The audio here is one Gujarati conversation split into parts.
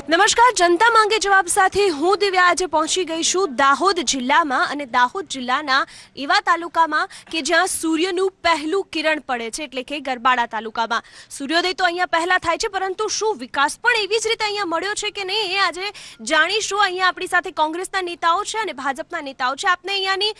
નમસ્કાર, જનતા માંગે જવાબ સાથે હું દિવ્યા આજે પહોંચી ગઈ છું દાહોદ જિલ્લામાં અને દાહોદ જિલ્લાના એવા તાલુકામાં કે જ્યાં સૂર્યનું પહેલું કિરણ પડે છે, એટલે કે ગરબાડા તાલુકામાં. સૂર્યોદય તો અહીંયા પહેલા થાય છે, પરંતુ શું વિકાસ પણ એવી જ રીતે અહીંયા મળ્યો છે કે નહીં એ આજે જાણીશું. અહીંયા આપણી સાથે કોંગ્રેસના નેતાઓ છે અને ભાજપના નેતાઓ છે. આપને અહીંયાની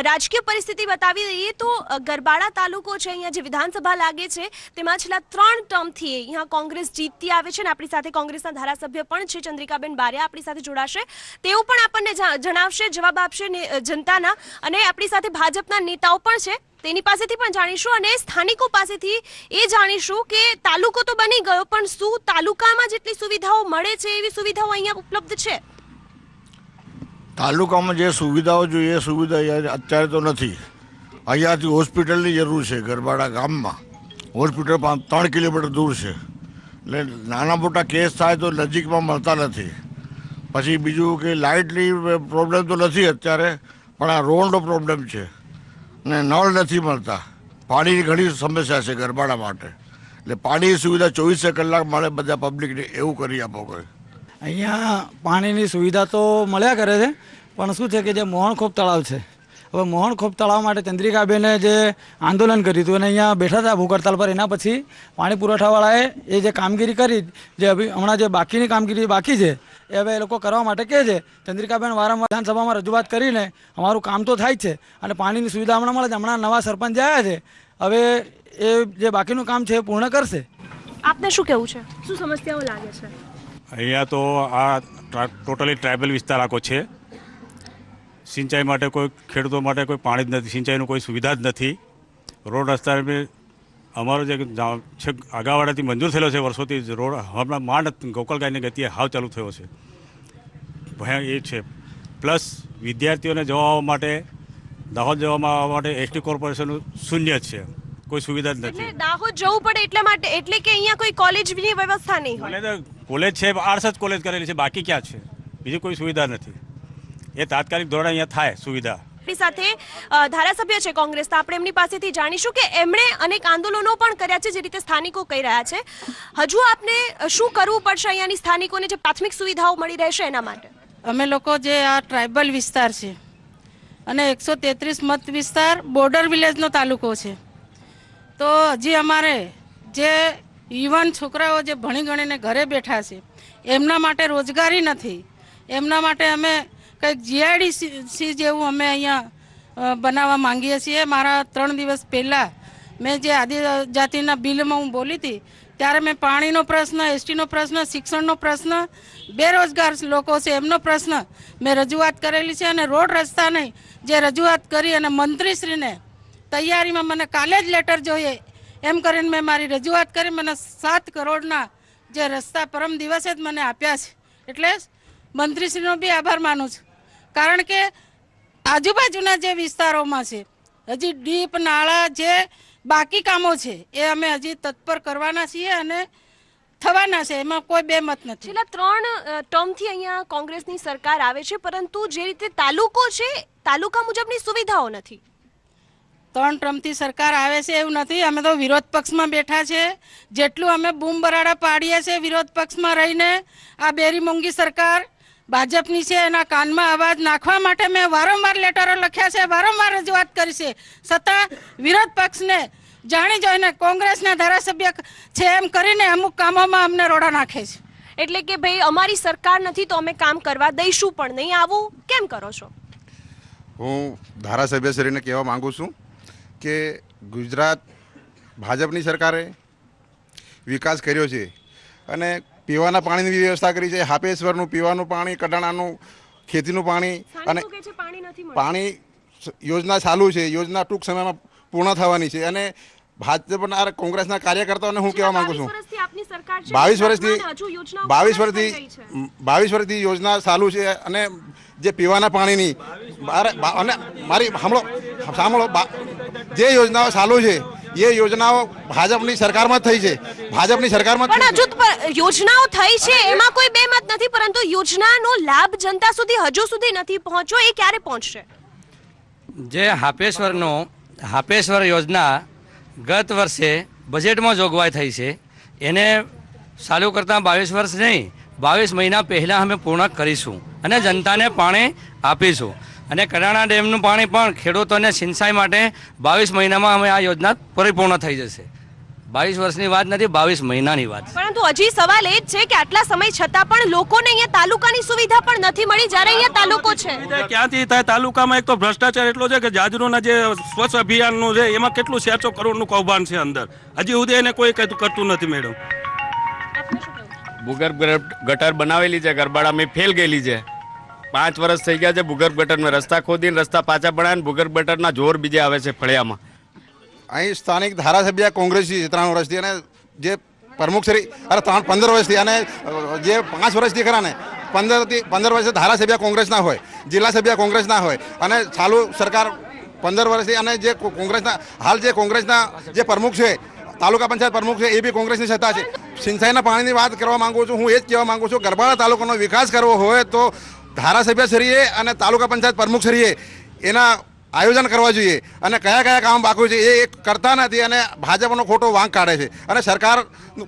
રાજકીય પરિસ્થિતિ બતાવી દઈએ તો ગરબાડા તાલુકો છે, અહીંયા જે વિધાનસભા લાગે છે તેમાં છેલ્લા 3 ટર્મથી અહીંયા કોંગ્રેસ જીતતી આવે છે અને આપણી સાથે કોંગ્રેસના ધારાસભ્ય પણ છે ચંદ્રિકાબેન બારિયા આપણી સાથે જોડાશે. તેઓ પણ આપણને જણાવશે, જવાબ આપશે જનતાના. અને આપણી સાથે ભાજપના નેતાઓ પણ છે, તેની પાસેથી પણ જાણીશું અને સ્થાનિકો પાસેથી એ જાણીશું કે તાલુકો તો બની ગયો, પણ શું તાલુકામાં જેટલી સુવિધાઓ મળે છે એવી સુવિધાઓ અહીંયા ઉપલબ્ધ છે? તાલુકામાં જે સુવિધાઓ જોઈએ એ સુવિધા અત્યારે તો નથી. અહીંયાથી હોસ્પિટલની જરૂર છે. ગરબાડા ગામમાં હોસ્પિટલ 3 કિલોમીટર દૂર છે, એટલે નાના મોટા કેસ થાય તો નજીકમાં મળતા નથી. પછી બીજું કે લાઇટની પ્રોબ્લેમ તો નથી અત્યારે, પણ આ રોડનો પ્રોબ્લેમ છે ને નળ નથી મળતા. પાણીની ઘણી સમસ્યા છે ગરબાડા માટે, એટલે પાણીની સુવિધા 24 કલાક મળે બધા પબ્લિકને એવું કરી આપો. કોઈ અહીંયા પાણીની સુવિધા તો મળ્યા કરે છે, પણ શું છે કે જે મોહનખોપ તળાવ છે, હવે મોહનખોપ તળાવ માટે ચંદ્રિકાબેને જે આંદોલન કર્યું હતું અને અહીંયા બેઠા હતા ભૂખ હડતાલ પર, એના પછી પાણી પુરવઠાવાળાએ એ જે કામગીરી કરી, જે હમણાં જે બાકીની કામગીરી બાકી છે એ હવે એ લોકો કરવા માટે કહે છે. ચંદ્રિકાબેન વારંવાર વિધાનસભામાં રજૂઆત કરીને અમારું કામ તો થાય છે અને પાણીની સુવિધા હમણાં મળે છે. હમણાં નવા સરપંચ આવ્યા છે, હવે એ જે બાકીનું કામ છે એ પૂર્ણ કરશે. આપને શું કહેવું છે? શું સમસ્યાઓ લાગે છે? અહીંયા તો આ ટોટલી ટ્રાઇબલ વિસ્તાર આખો છે. સિંચાઈ માટે કોઈ ખેડૂતો માટે કોઈ પાણી જ નથી, સિંચાઈનું કોઈ સુવિધા જ નથી. રોડ રસ્તા અમારો જે છે આગાવાડાથી મંજૂર થયેલો છે વર્ષોથી રોડ, હમણાં માંડ ગોકળગાયની ગતિએ હાવ ચાલુ થયો છે. ભયા એ છે. પ્લસ વિદ્યાર્થીઓને જવા આવવા માટે, દાહોદ જવામાં આવવા માટે એસટી કોર્પોરેશનનું શૂન્ય જ છે, કોઈ સુવિધા જ નથી. દાહોદ જવું પડે એટલા માટે, એટલે કે અહીંયા કોઈ કોલેજની વ્યવસ્થા નહીં હોય? કોલેજ છે, આર્ટ્સ જ કોલેજ કરેલી છે, બાકી ક્યાં છે? બીજી કોઈ સુવિધા નથી. એ તાત્કાલિક ધોરણે અહીંયા થાય સુવિધા. આપણી સાથે ધારાસભ્ય છે કોંગ્રેસના, આપણે એમની પાસેથી જાણીશું કે એમણે અનેક આંદોલનો પણ કર્યા છે, જે રીતે સ્થાનિકો કહી રહ્યા છે. હજુ આપને શું કરવું પડશે અહીંયાની સ્થાનિકોને જે પ્રાથમિક સુવિધાઓ મળી રહેશે એના માટે? અમે લોકો જે આ ટ્રાઇબલ વિસ્તાર છે અને 133 મત વિસ્તાર બોર્ડર વિલેજનો તાલુકો છે, તો હજી અમારે જે યુવાન છોકરાઓ જે ભણી ગણીને ઘરે બેઠા છે એમના માટે રોજગારી નથી. એમના માટે અમે કંઈક જીઆઈડીસી જેવું અમે અહીંયા બનાવવા માંગીએ છીએ. મારા 3 દિવસ પહેલાં મેં જે આદિજાતિના બિલમાં હું બોલી હતી ત્યારે મેં પાણીનો પ્રશ્ન, એસટીનો પ્રશ્ન, શિક્ષણનો પ્રશ્ન, બેરોજગાર લોકો છે એમનો પ્રશ્ન મેં રજૂઆત કરેલી છે. અને રોડ રસ્તા નહીં જે રજૂઆત કરી અને મંત્રીશ્રીને તૈયારીમાં મને કાલે જ લેટર જોઈએ એમ કરીને મેં મારી રજૂઆત કરી. મને 7 કરોડના જે રસ્તા પરમ દિવસે જ મને આપ્યા છે, એટલે મંત્રીશ્રીનો બી આભાર માનું છું. કારણ કે આજુબાજુના જે વિસ્તારોમાં છે હજી ડીપ નાળા જે બાકી કામો છે એ અમે હજી તત્પર કરવાના છીએ અને થવાના છે, એમાં કોઈ બેમત નથી. છેલ્લા 3 ટર્મથી અહીંયા કોંગ્રેસની સરકાર આવે છે, પરંતુ જે રીતે તાલુકો છે તાલુકા મુજબની સુવિધાઓ નથી. 3 ટર્મથી સરકાર આવે છે એવું નથી. અમે તો વિરોધ પક્ષમાં બેઠા છે. જેટલું અમે બૂમ બરાડા પાડીએ છીએ વિરોધ પક્ષમાં રહીને, આ બેરી મોંઘી સરકાર ભાજપની છે એના કાનમાં અવાજ નાખવા માટે મેં વારંવાર લેટરો લખ્યા છે, વારંવાર રજૂઆત કરી છે, છતાં વિરોધ પક્ષને જાણી જોઈને કોંગ્રેસના ધારાસભ્ય છે એમ કરીને અમુક કામોમાં અમને રોડા નાખે છે. એટલે કે ભાઈ અમારી સરકાર નથી તો અમે કામ કરવા દઈશું પણ નહીં. આવું કેમ કરો છો? હું ધારાસભ્યશ્રીને કહેવા માંગુ છું કે ગુજરાત ભાજપની સરકારે વિકાસ કર્યો છે અને પીવાના પાણીની વ્યવસ્થા કરી છે. હાપેશ્વરનું પીવાનું પાણી, કડાણાનું ખેતીનું પાણી અને પાણી યોજના ચાલુ છે. યોજના ટૂંક સમયમાં પૂર્ણ થવાની છે. અને ભાજપના કોંગ્રેસના કાર્યકર્તાઓને હું કહેવા માંગુ છું, 22 વર્ષથી યોજના ચાલુ છે અને જે પીવાના પાણીની અને મારી સાંભળો જે યોજનાઓ ચાલુ છે એ યોજનાઓ ભાજપની સરકારમાં થઈ છે. ભાજપની સરકારમાં યોજનાઓ થઈ છે એમાં કોઈ બેમત નથી, પરંતુ યોજનાનો લાભ જનતા સુધી હજુ સુધી નથી પહોંચ્યો. એ ક્યારે પહોંચશે? જે હાપેશ્વર યોજના ગત વર્ષે બજેટમાં જોગવાઈ થઈ છે એને ચાલુ કરતાં 22 વર્ષ નહીં 22 મહિના પહેલાં અમે પૂર્ણ કરીશું અને જનતાને પાણી આપીશું. અને કડાણા ડેમનું પાણી પણ ખેડૂતોને સિંચાઈ માટે 22 મહિનામાં અમે આ યોજના પરિપૂર્ણ થઈ જશે. 22 વર્ષની વાત નથી, 22 મહિનાની વાત. પરંતુ હજી સવાલ એ જ છે કે આટલા સમય છતાં પણ લોકોને અહીંયા તાલુકાની સુવિધા પણ નથી મળી, જ્યારે અહીંયા તાલુકો છે. ક્યાંથી થાય? તાલુકામાં એક તો ભ્રષ્ટાચાર એટલો છે કે જાજરોના જે સ્વચ્છ અભિયાનનું છે એમાં કેટલું 400 કરોડનું કૌભાંડ છે અંદર. હજી સુધી એને કોઈ કરતું નથી મેડમ. ભૂગર્ભ ગટર બનાવેલી છે, ગરબાડામાં ફેલ ગયેલી છે. 5 વર્ષ થઈ ગયા છે ભૂગર્ભ ગટરમાં. રસ્તા ખોદીને રસ્તા પાછા બનાવીને ભૂગર્ભ ગટરના જોર બીજે આવે છે ફળિયામાં. અહીં સ્થાનિક ધારાસભ્ય કોંગ્રેસી 3 વર્ષથી અને જે પ્રમુખ શ્રી 15 વર્ષથી અને જે 5 વર્ષથી ખરા ને 15 વર્ષથી ધારાસભ્ય કોંગ્રેસના હોય, જિલ્લા સભ્ય કોંગ્રેસના હોય અને ચાલુ સરકાર 15 વર્ષથી અને જે કોંગ્રેસના હાલ જે કોંગ્રેસના જે પ્રમુખ છે, તાલુકા પંચાયત પ્રમુખ છે, એ બી કોંગ્રેસની સત્તા છે. સિંચાઈના પાણીની વાત કરવા માંગુ છું. હું એ જ કહેવા માંગુ છું, ગરબાડા તાલુકાનો વિકાસ કરવો હોય તો ધારાસભ્ય શ્રીએ અને તાલુકા પંચાયત પ્રમુખ શ્રીએ એના આયોજન કરવા જોઈએ અને કયા કયા કામ બાકી છે એ કરતા નથી અને ભાજપનો ખોટો વાંક કાઢે છે. અને સરકાર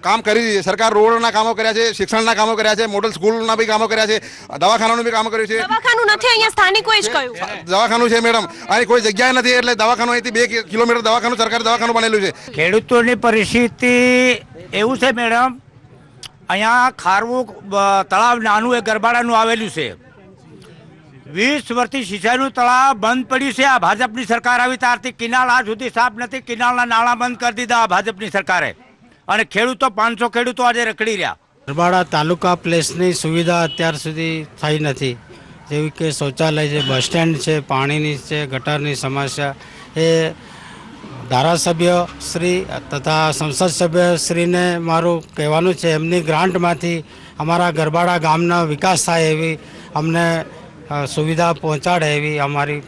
કામ કરી રહી છે. સરકાર રોડના કામો કર્યા છે, શિક્ષણના કામો કર્યા છે, મોડલ સ્કૂલના બી કામો કર્યા છે, દવાખાનાનું બી કામ કર્યું છે. દવાખાનું નથી અહીંયા, સ્થાનિકોએ જ કહ્યું. દવાખાનું છે મેડમ, અહીં કોઈ જગ્યાએ નથી એટલે દવાખાનું અહીંથી 2 કિલોમીટર દવાખાનું સરકારી દવાખાનું બનેલું છે. ખેડૂતોની પરિસ્થિતિ એવું છે મેડમ, અહીંયા ખારવું તળાવ નાનું એ ગરબાડાનું આવેલું છે. 20 વર્ષથી સિંચાઈનું તળાવ બંધ પડ્યું છે. આ ભાજપની સરકાર આવી ત્યારથી કિનાલ આજ સુધી સાફ નથી. કિનાલના નાણાં બંધ કરી દીધા આ ભાજપની સરકારે અને ખેડૂતો 500 ખેડૂતો આજે રખડી રહ્યા. ગરબાડા તાલુકા પ્લેસની સુવિધા અત્યાર સુધી થઈ નથી, જેવી કે શૌચાલય છે, બસ સ્ટેન્ડ છે, પાણીની છે, ગટરની સમસ્યા. એ ધારાસભ્ય શ્રી તથા સંસદ સભ્ય શ્રીને મારું કહેવાનું છે, એમની ગ્રાન્ટમાંથી અમારા ગરબાડા ગામનો વિકાસ થાય એવી અમને સુવિધા પહોંચાડે એવી અમારી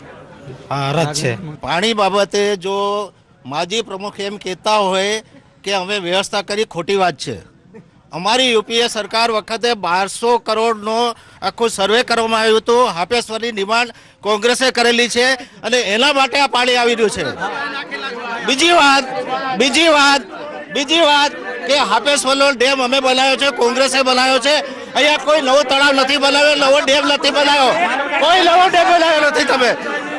અરજ છે. પાણી બાબતે જો માજી પ્રમુખ એમ કહેતા હોય કે અમે વ્યવસ્થા કરી, ખોટી વાત છે. અમારી યુપીએ સરકાર વખતે 1200 કરોડનો આખું સર્વે કરવામાં આવ્યું હતું. હાપેશ્વરની ડિમાન્ડ કોંગ્રેસે કરેલી છે અને એના માટે આ પાણી આવી રહ્યું છે. બીજી વાત કે હાપેશ્વરનો ડેમ અમે બનાવ્યો છે, કોંગ્રેસે બનાવ્યો છે. અહીંયા કોઈ નવો તળાવ નથી બનાવ્યો, નવો ડેમ નથી બનાવ્યો, કોઈ નવો ડેમ બનાવ્યો નથી.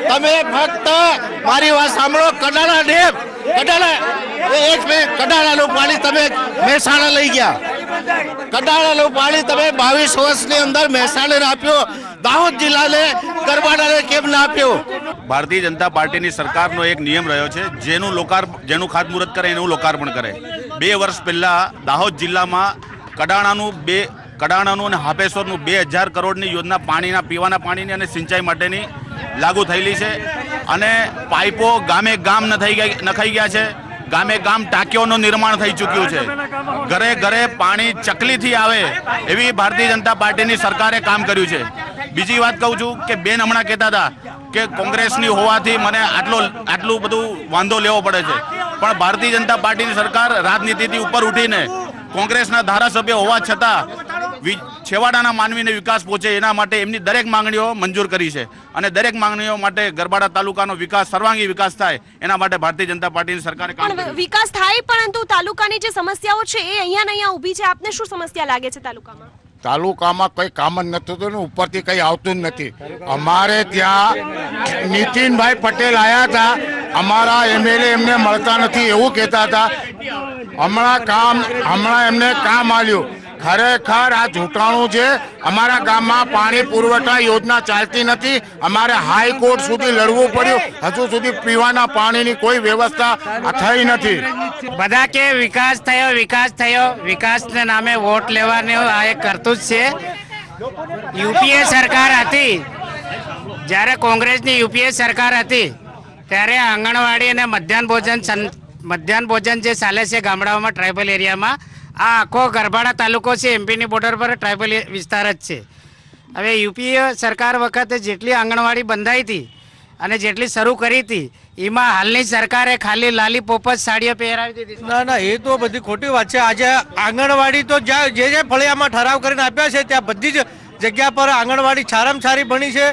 તમે ફક્ત મારી વાત સાંભળો. કડાણા ડેમ, કડાણાનું પાણી તમે મહેસાણા લઈ ગયા. કડાણાનું પાણી તમે 22 વર્ષની અંદર મહેસાણાને આપ્યો, દાહોદ જિલ્લાને ગરબાડાને કેમ ના આપ્યો? ભારતીય જનતા પાર્ટીની સરકારનો એક નિયમ રહ્યો છે, જેનું ખાતમુહૂર્ત કરે એનું લોકાર્પણ કરે. 2 વર્ષ પહેલા દાહોદ જિલ્લામાં કડાણાનું અને હાપેશ્વરનું 2000 કરોડની યોજના પાણીના પીવાના પાણીની અને સિંચાઈ માટેની લાગુ થયેલી છે અને પાઇપો ગામે ગામ નખાઈ ગયા છે. ગામે ગામ ટાંકીઓનું નિર્માણ થઈ ચૂક્યું છે. ઘરે ઘરે પાણી ચકલીથી આવે એવી ભારતીય જનતા પાર્ટીની સરકારે કામ કર્યું છે. બીજી વાત કહું છું કે બેન હમણાં કહેતા હતા કે કોંગ્રેસની હોવાથી મને આટલું બધું વાંધો લેવો પડે છે, પણ ભારતીય જનતા પાર્ટીની સરકાર રાજનીતિથી ઉપર ઉઠીને કોંગ્રેસના ધારાસભ્ય હોવા છતાં છેવાડાના માનવીને વિકાસ પહોંચે એના માટે એમની દરેક માંગણીઓ મંજૂર કરી છે અને દરેક માંગણીઓ માટે ગરબાડા તાલુકાનો વિકાસ, સર્વાંગી વિકાસ થાય એના માટે ભારતીય જનતા પાર્ટીની સરકારે કામ કર્યું. વિકાસ થાય પરંતુ તાલુકાની જે સમસ્યાઓ છે એ અહીંયા ને અહીંયા ઊભી છે. આપને શું સમસ્યા લાગે છે તાલુકામાં? તાલુકામાં કઈ કામ જ નથી થતું ને ઉપરથી કઈ આવતું જ નથી. અમારે ત્યાં નીતિનભાઈ પટેલ આવ્યા હતા, અમારા એમએલએ એમને મળતા નથી એવું કહેતા હતા. હમણાં એમને કામ આવ્યું. ખરેખર આ જૂઠાણું છે. અમારા ગામમાં પાણી પુરવઠા યોજના ચાલતી નથી. અમારે હાઈકોર્ટ સુધી લડવું પડ્યું. હજુ સુધી પીવાના પાણીની કોઈ વ્યવસ્થા થઈ નથી. બધા કે વિકાસ થયો, વિકાસના નામે વોટ લેવાની આ એક કરતું જ છે. યુપીએ સરકાર હતી, જ્યારે કોંગ્રેસની યુપીએ સરકાર હતી ત્યારે આંગણવાડી અને મધ્યાહન ભોજન જે ચાલે છે ગામડાઓમાં, ટ્રાઇબલ એરિયામાં, આ આખો ગરબાડા તાલુકો છે એમપીની બોર્ડર પર ટ્રાઇબલ વિસ્તાર જ છે. હવે યુપીએ સરકાર વખતે જેટલી આંગણવાડી બંધાઈ હતી અને જેટલી શરૂ કરી હતી એમાં હાલની સરકારે ખાલી લાલી પોપટ સાડીઓ પહેરાવી દીધી. ના, એ તો બધી ખોટી વાત છે. આજે આંગણવાડી તો જે ફળિયામાં ઠરાવ કરીને આપ્યા છે ત્યાં બધી જ જગ્યા પર આંગણવાડી સારામાં સારી બની છે.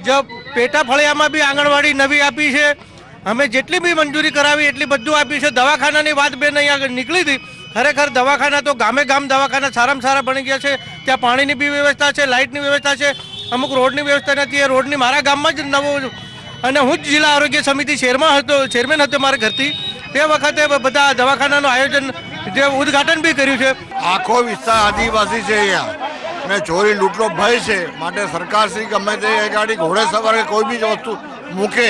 જો પેટા ફળિયામાં બી આંગણવાડી નવી આપી છે. અમે જેટલી બી મંજૂરી કરાવી એટલી બધું આપી છે. દવાખાનાની વાત બેન અહીંયા નીકળી હતી ખરેખર દવાખાના તો ગામે ગામ દવાખાના સારામાં સારા બની ગયા છે. ત્યાં પાણીની બી વ્યવસ્થા છે, લાઇટની વ્યવસ્થા છે, અમુક રોડની વ્યવસ્થા નથી. એ રોડની મારા ગામમાં જ નવો, અને હું જ જિલ્લા આરોગ્ય સમિતિ ચેરમેન હતો મારા ઘરથી. તે વખતે બધા દવાખાનાનું આયોજન, જે ઉદ્ઘાટન બી કર્યું છે. આખો વિસ્તાર આદિવાસી છે અહીંયા, અને ચોરી લૂંટનો ભય છે. માટે સરકારશ્રી ગમે તે ગાડી ઘોડે સવારે કોઈ બી વસ્તુ મૂકે,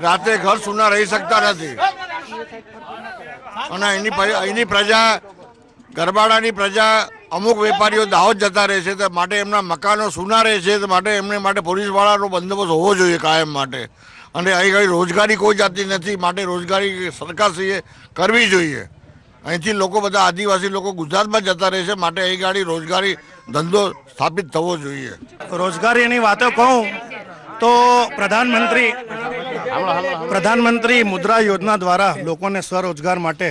રાતે ઘર સૂના રહી શકતા નથી. અને અહીંની પ્રજા, ગરબાડાની પ્રજા, અમુક વેપારીઓ દાહોદ જતા રહે છે, માટે એમના મકાનો સૂના રહે છે. માટે એમને માટે પોલીસવાળાનો બંદોબસ્ત હોવો જોઈએ કાયમ માટે. અને અહીં આગળ રોજગારી કોઈ જાતની નથી, માટે રોજગારી સરકારશ્રીએ કરવી જોઈએ. અહીંથી લોકો બધા આદિવાસી લોકો ગુજરાતમાં જતા રહે છે, માટે અહીં ગાડી રોજગારી ધંધો સ્થાપિત થવો જોઈએ. રોજગારીની વાતો કહું તો પ્રધાનમંત્રી મુદ્રા યોજના દ્વારા લોકોને સ્વરોજગાર માટે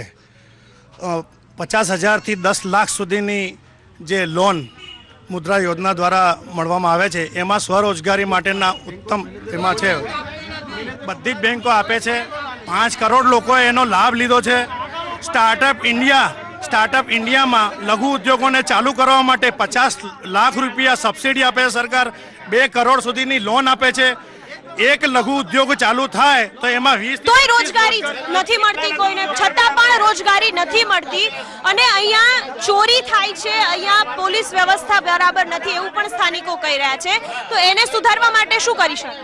50,000થી 10 લાખ સુધીની જે લોન મુદ્રા યોજના દ્વારા મળવામાં આવે છે, એમાં સ્વરોજગારી માટેના ઉત્તમ એમાં છે. બધી જ બેંકો આપે છે. 5 કરોડ લોકોએ એનો લાભ લીધો છે. સ્ટાર્ટઅપ ઇન્ડિયામાં લઘુ ઉદ્યોગોને ચાલુ કરવા માટે 50 લાખ રૂપિયા સબસિડી આપે છે સરકાર. 2 કરોડ સુધીની લોન આપે છે. એક લઘુ ઉદ્યોગ ચાલુ થાય તો એમાં 20 તોય રોજગારી નથી મળતી કોઈને, છતાં પણ રોજગારી નથી મળતી. અને અહીંયા ચોરી થાય છે, અહીંયા પોલીસ વ્યવસ્થા બરાબર નથી, એવું પણ સ્થાનિકો કહી રહ્યા છે. તો એને સુધારવા માટે શું કરી શકાય?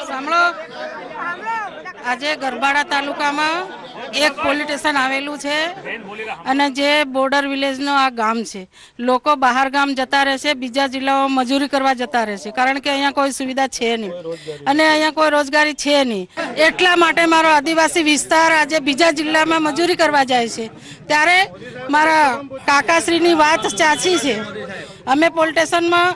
સાંભળો, આજે ગરબાડા તાલુકામાં એક પોલીસ સ્ટેશન આવેલું છે, અને જે બોર્ડર વિલેજનો આ ગામ છે. લોકો બહાર ગામ જતા રહેશે, બીજા જિલ્લાઓ મજૂરી કરવા જતા રહેશે, કારણ કે અહીંયા કોઈ સુવિધા છે નહીં અને અહીંયા કોઈ રોજગારી છે નહીં. એટલા માટે મારો આદિવાસી વિસ્તાર આજે બીજા જિલ્લામાં મજૂરી કરવા જાય છે. ત્યારે મારા કાકાશ્રીની વાત સાચી છે. અમે પોલીસ સ્ટેશનમાં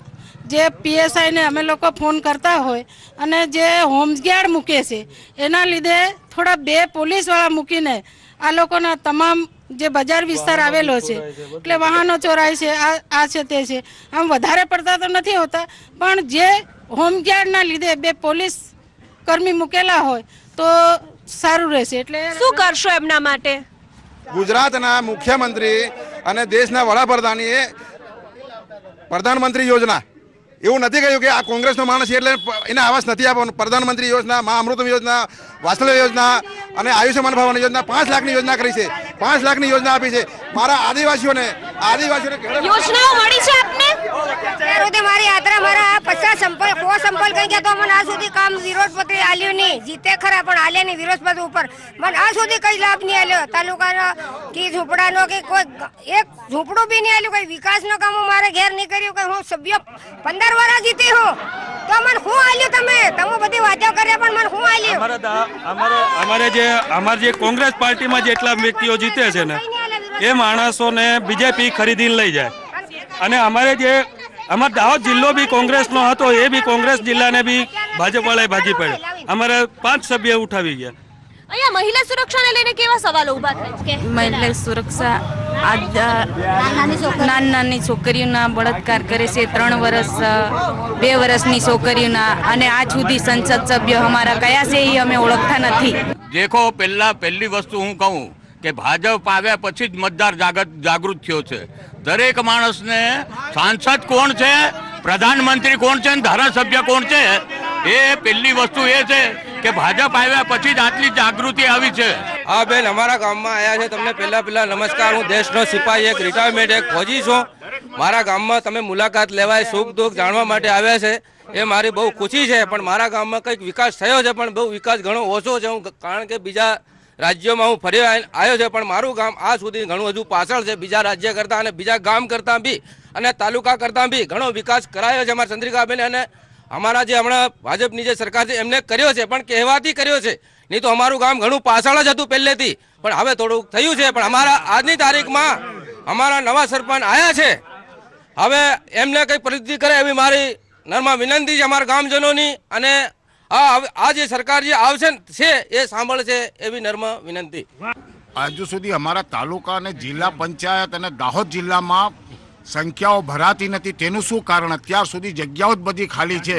જે પીએસઆઈને અમે લોકો ફોન કરતા હોય, અને જે હોમગાર્ડ મૂકે છે એના લીધે થોડા 2 પોલીસવાળા મૂકીને આ લોકોના તમામ જે બજાર વિસ્તાર આવેલો છે, એટલે વાહનો ચોરાય છે, આ છે તે છે. આમ વધારે પડતા તો નથી હોતા, પણ જે હોમગાર્ડના લીધે 2 પોલીસ કર્મી મૂકેલા હોય તો સારું રહેશે. એટલે શું કરશો એમના માટે? ગુજરાતના મુખ્યમંત્રી અને દેશના વડાપ્રધાનીએ પ્રધાનમંત્રી યોજના, એવું નથી કહ્યું કે આ કોંગ્રેસનો માણસ છે એટલે એને આવાસ નથી આપવાનું. પ્રધાનમંત્રી યોજના, મા અમૃતમ યોજના, વાત્સલ્ય યોજના અને આયુષ્યમાન ભવન યોજના 5 લાખની યોજના કરી છે. 5 લાખની યોજના આપી છે. મારા આદિવાસીઓને યોજનાઓ મળી છે આપને? અત્યાર સુધી મારી યાત્રા મારા 50 સંપલ કો સંપલ કઈ ગયા તો મને આ સુધી કામ વિરોધપત્રી આલ્યું નહીં. જીતે ખરા પણ આલ્યા નહીં વિરોધપત્રી ઉપર. મને આ સુધી કઈ લાભ નહીં આલ્યો. તાલુકાનો કે ઝૂંપડાનો કે કોઈ એક ઝૂંપડું બી નહીં આલ્યું. કોઈ વિકાસનો કામ મારે ઘેર નહીં કર્યું. કે હું સભ્ય 15 વર્ષ જીતી હું તો મને શું આલ્યું? તમે બધી વાતો કર્યા પણ મને શું આલ્યું? અમારે જે કોંગ્રેસ પાર્ટીમાં જેટલા વ્યક્તિઓ જીતે છે ને, એ માણસોને બીજેપી ખરીદીને લઈ જાય. અને અમારો દાહોદ જિલ્લો બી કોંગ્રેસનો હતો, એ બી કોંગ્રેસ જિલ્લાને બી ભાજપ વાળાએ ભાગી પડ્યો. અમારે 5 સભ્ય ઉઠાવી ગયા. અહીંયા મહિલા સુરક્ષાને લઈને કેવા સવાલો ઊભા થાય છે? મહિલા સુરક્ષા નાની છોકરીઓના બળાત્કાર કરે છે. 3 વર્ષ 2 વર્ષની છોકરીઓના, અને આજ સુધી સંસદ સભ્ય અમારા કયા છે એ અમે ઓળખતા નથી. દેખો, પહેલી વસ્તુ હું કહું કે ભાજપ આવ્યા પછી જ મતદાર જાગૃત થયો છે. દરેક માણસને સાંસદ કોણ છે, પ્રધાનમંત્રી કોણ છે અને ધારાસભ્ય કોણ છે, એ પહેલી વસ્તુ એ છે કે ભાજપ આવ્યા પછી જ આટલી જાગૃતિ આવી છે. હા બેન, અમારા ગામમાં આવ્યા છે. તમને પહેલા નમસ્કાર. હું દેશનો સિપાહી, એક રિટાયરમેન્ટ, એક ફોજી છું. મારા ગામમાં તમે મુલાકાત લેવાય, સુખ દુઃખ જાણવા માટે આવ્યા છે, એ મારી બહુ ખુશી છે. પણ મારા ગામમાં કંઈક વિકાસ થયો છે, પણ બહુ વિકાસ ઘણો ઓછો છે. હું કારણ કે બીજા રાજ્યોમાં હું ફરી આવ્યો છે, પણ મારું ગામ આ સુધી ઘણું હજુ પાછળ છે બીજા રાજ્ય કરતાં, અને બીજા ગામ કરતાં બી અને તાલુકા કરતાં બી ઘણો વિકાસ કરાયો છે અમારા ચંદ્રિકાબેન. અને અમારા જે હમણાં ભાજપની જે સરકાર છે એમને કર્યો છે, પણ કહેવાથી કર્યો છે. નહીં તો અમારું ગામ ઘણું પાછળ જ હતું પહેલેથી, પણ હવે થોડુંક થયું છે. પણ અમારા આજની તારીખમાં અમારા નવા સરપંચ આવ્યા છે. હવે એમને કંઈ પ્રવૃત્તિ કરે એવી મારી નર્મા વિનંતી છે અમારા ગામજનોની. અને આ જે સરકાર જે આવશે છે એ સાંભળશે એવી નર્મ વિનંતી. હજુ સુધી અમારા તાલુકા અને જિલ્લા પંચાયત અને દાહોદ જિલ્લામાં સંખ્યાઓ ભરાતી નથી. તેનું શું કારણ? અત્યાર સુધી જગ્યાઓ જ બધી ખાલી છે,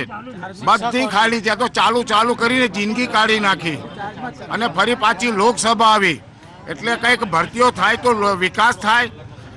બધી ખાલી છે. તો ચાલુ કરીને જિંદગી કાઢી નાખી, અને ફરી પાછી લોકસભા આવી એટલે કંઈક ભરતીઓ થાય તો વિકાસ થાય.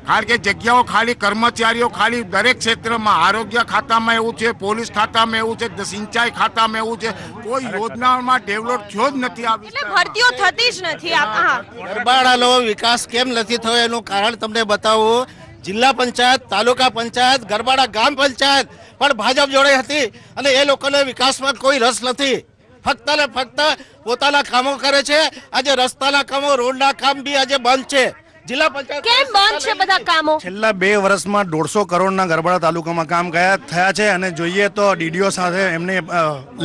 કારણ કે જગ્યાઓ ખાલી, કર્મચારીઓ ખાલી દરેક ક્ષેત્રમાં, આરોગ્ય ખાતામાં એવું છે, પોલીસ ખાતામાં એવું છે, સિંચાઈ ખાતામાં એવું છે, કોઈ યોજનામાં ડેવલપ થયો જ નથી. આ એટલે ભરતીઓ થતી જ નથી. હા, ગરબાડાનો વિકાસ કેમ નથી થયો એનું કારણ તમને બતાવું. જિલ્લા પંચાયત, તાલુકા પંચાયત, ગરબાડા ગામ પંચાયત પણ ભાજપ જોડે હતી અને એ લોકોને વિકાસમાં કોઈ રસ નથી. ફક્ત ને ફક્ત પોતાના કામો કરે છે. આજે રસ્તાના કામો, રોડના કામ બી આજે બંધ છે. જિલ્લા પંચાયત કેમ બંધ છે બધા કામો? છેલ્લા 2 વર્ષમાં 150 કરોડના ગરબાડા તાલુકામાં કામ થયા છે અને જોઈએ તો ડીડીઓ સાથે એમને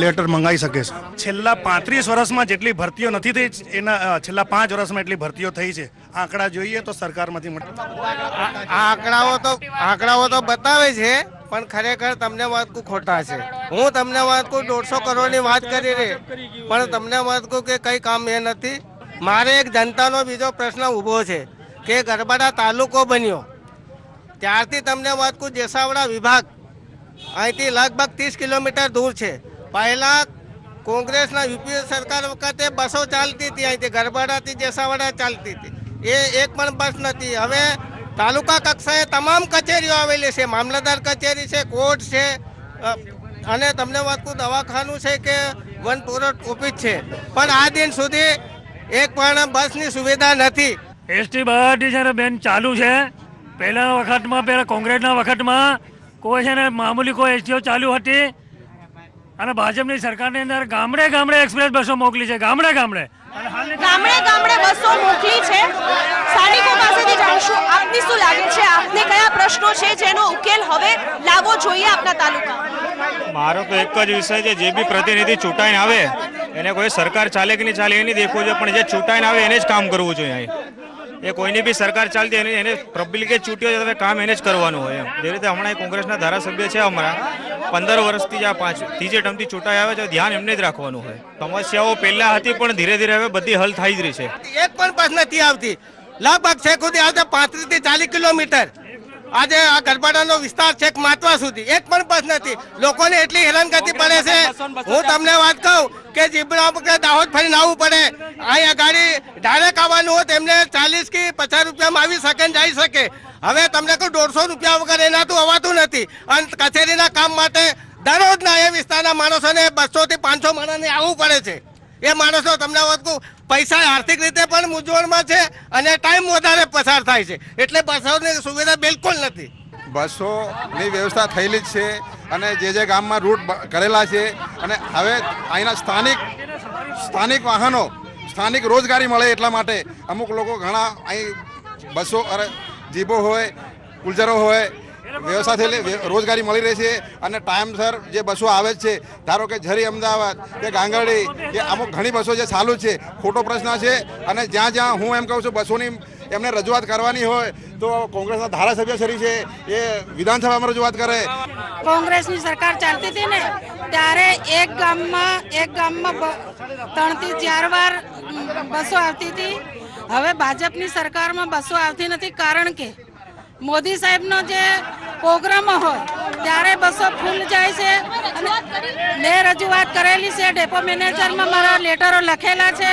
લેટર મંગાવી શકે છે. છેલ્લા 35 વર્ષમાં જેટલી ભરતીઓ નથી થઈ એના છેલ્લા 5 વર્ષમાં એટલી ભરતીઓ થઈ છે. આંકડા જોઈએ તો સરકારમાંથી આંકડાઓ તો બતાવે છે પણ ખરેખર તમને વાત ખોટા છે. હું તમને વાત 150 કરોડની વાત કરી રહી પણ તમને વાત કે કઈ કામ એ નથી. મારે એક જનતાનો બીજો પ્રશ્ન ઊભો છે કે ગરબાડા તાલુકો બન્યો ત્યારથી તમને વાત જેસાવડા વિભાગ અહીંથી લગભગ 30 કિલોમીટર દૂર છે. પહેલા કોંગ્રેસના યુપીએ સરકાર વખતે બસો ચાલતી હતી, અહીંથી ગરબાડાથી જેસાવડા ચાલતી હતી. એ એક પણ બસ નથી. હવે તાલુકા કક્ષાએ તમામ કચેરીઓ આવેલી છે, મામલતદાર કચેરી છે, કોર્ટ છે અને તમને વાત દવાખાનું છે કે વન પુરવઠા ઓફિસ છે. પણ આ દિન સુધી એક પણ બસની સુવિધા નથી. એસટી બધી છે ને બેન ચાલુ છે. પહેલાના વખતમાં, પહેલા કોંગ્રેસના વખતમાં કોઈ છે ને મામૂલી કોઈ એસટીઓ ચાલુ હતી અને ભાજપની સરકારની અંદર ગામડે ગામડે એક્સપ્રેસ બસો મોકલી છે. ગામડે ગામડે બસો મોકલી છે. સ્થાનિકો પાસેથી જાણશું આપની શું લાગે છે, આપને કયા પ્રશ્નો છે જેનો ઉકેલ હવે લાવવો જોઈએ આપના તાલુકા? મારો તો એક જ વિષય છે, જે બી પ્રતિનિધિ ચૂંટાઈને આવે એને કોઈ સરકાર ચાલે કે નહીં ચાલે એ નહીં દેખવું જોઈએ, પણ જે ચૂંટાઈને આવે એને જ કામ કરવું જોઈએ. અહીં એ કોઈની બી સરકાર ચાલતી એને પબ્લિકે ચૂંટ્યો છે, કામ એને જ કરવાનું હોય. જે રીતે હમણાં કોંગ્રેસના ધારાસભ્ય છે અમારા 15 વર્ષથી આ 3 ટર્મથી ચૂંટાઈ આવે છે, ધ્યાન એમને જ રાખવાનું હોય. સમસ્યાઓ પહેલા હતી પણ ધીરે ધીરે હવે બધી હલ થઈ જ રહી છે. એક પણ બસ નથી આવતી. લગભગ છેક સુધી આવતા 35 થી 40 કિલોમીટર. આજે આ ગરબાડાનો વિસ્તાર છેક માતવા સુધી એક પણ બસ નથી. લોકોને એટલી હેરાનગતિ પડે છે. હું તમને વાત કહું કે જીબડા કે દાહોદ ફરીને આવવું પડે. અહીંયા ગાડી ડાયરેક્ટ આવવાનું હોય તેમને 40 કે 50 રૂપિયામાં આવી શકે ને જઈ શકે. હવે તમને કહું 150 રૂપિયા વગર એનાતું અવાતું નથી. અને કચેરીના કામ માટે દરરોજના એ વિસ્તારના માણસોને 200 થી 500 માણસને આવવું પડે છે. એ માણસો તમને વાત કહું પૈસા આર્થિક રીતે પણ મૂંઝવણમાં છે અને ટાઈમ વધારે પસાર થાય છે. એટલે બસોની સુવિધા બિલકુલ નથી. બસોની વ્યવસ્થા થયેલી જ છે અને જે ગામમાં રૂટ કરેલા છે અને હવે અહીંના સ્થાનિક વાહનો, સ્થાનિક રોજગારી મળે એટલા માટે અમુક લોકો ઘણા અહીં બસો જીબો હોય, ગુલજરો હોય, વ્યવસ્થા થયેલી રોજગારી મળી રહી છે અને ટાઈમસર જે બસો આવે છે. ધારો કે ઝરી અમદાવાદ કે ગાંગડી કે અમુક ઘણી બસો જે ચાલુ છે, ખોટો પ્રશ્ન છે. અને જ્યાં હું એમ કહું છું બસોની એમને રજૂઆત કરવાની હોય તો કોંગ્રેસના ધારાસભ્ય શ્રી છે એ વિધાનસભામાં રજૂઆત કરે. કોંગ્રેસની સરકાર ચાલતી હતી ને ત્યારે એક ગામમાં 3 થી 4 વાર બસો આવતી હતી. હવે ભાજપની સરકારમાં બસો આવતી નથી. કારણ કે મોદી સાહેબનો જે પ્રોગ્રામ હોય ત્યારે બસો ફૂલ જાય છે. અને મેં રજૂઆત કરેલી છે, ડેપો મેનેજરમાં મારા લેટરો લખેલા છે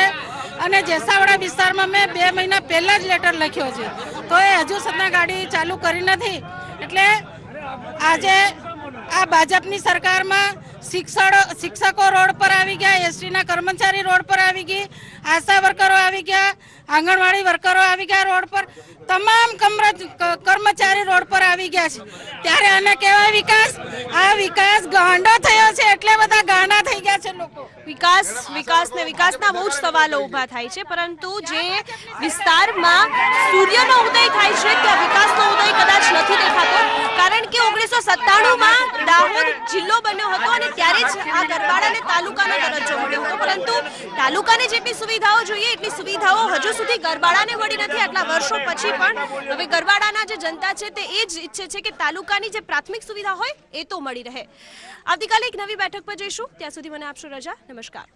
અને જેસાવડા વિસ્તારમાં મેં 2 મહિના પહેલા જ લેટર લખ્યો છે, તો એ હજુ સુધી ગાડી ચાલુ કરી નથી. એટલે આજે આ ભાજપની સરકારમાં શિક્ષકો રોડ પર આવી ગયા, એસટીના કર્મચારી રોડ પર આવી ગઈ, આશા વર્કરો આવી ગયા, આંગણવાડી વર્કરો આવી ગયા રોડ પર, તમામ કર્મચારી રોડ પર આવી ગયા છે. ત્યારે આને કહેવાય વિકાસ? આ વિકાસ ગાંડો થયો છે એટલે બધા ગાંડા થઈ ગયા છે લોકો. વિકાસના બહુ જ સવાલો ઊભા થાય છે, પરંતુ જે વિસ્તારમાં સૂર્યનો ઉદય થાય છે ત્યાં વિકાસનો ઉદય કદાચ નથી દેખાતો. કારણ કે 1997માં દાહોદ જિલ્લો બન્યો હતો અને ત્યારે જ આ ગરબાડાને તાલુકાનો દરજ્જો મળ્યો હતો, પરંતુ તાલુકાને જેટલી સુવિધાઓ જોઈએ એટલી સુવિધાઓ હજુ સુધી ગરબાડાને મળી નથી. આટલા વર્ષો પછી પણ હવે ગરબાડાના જે જનતા છે તે એ જ ઈચ્છે છે કે તાલુકાની જે પ્રાથમિક સુવિધા હોય એ તો મળી રહે. આવતીકાલે એક નવી બેઠક પર જઈશું. ત્યાં સુધી મને આપશો રજા. નમસ્કાર.